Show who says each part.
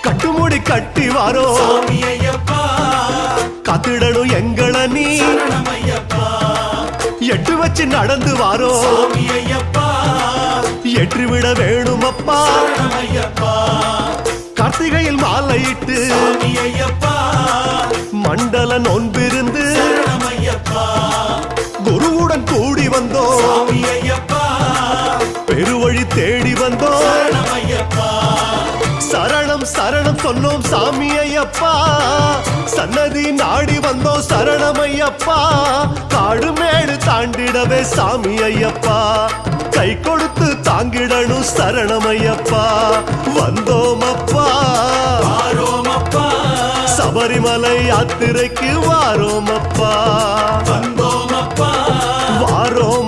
Speaker 1: கட்டுமுடி கட்டி வாரோ காத்திடணும் எங்கள நீ எட்டு வச்சு நடந்து வாரோ ஏற்றிவிட வேணும் அப்பா கார்த்திகையில் மாலையிட்டு மண்டல நோன்பிருந்து குருவுடன் கூடி வந்தோம் பெருவழி தேடி வந்தோம் சரணம் சரணம் சொன்னோம் சாமி ஐயப்பா சன்னதி நாடி வந்தோம் சரணம் ஐயப்பா காடு மேடு தாண்டிடவே சாமி ஐயப்பா கை கொடுத்து தாங்கிடணும் சரணம் ஐயப்பா வந்தோம் அப்பா சபரிமலை யாத்திரைக்கு வாரோம் அப்பா வாரோம்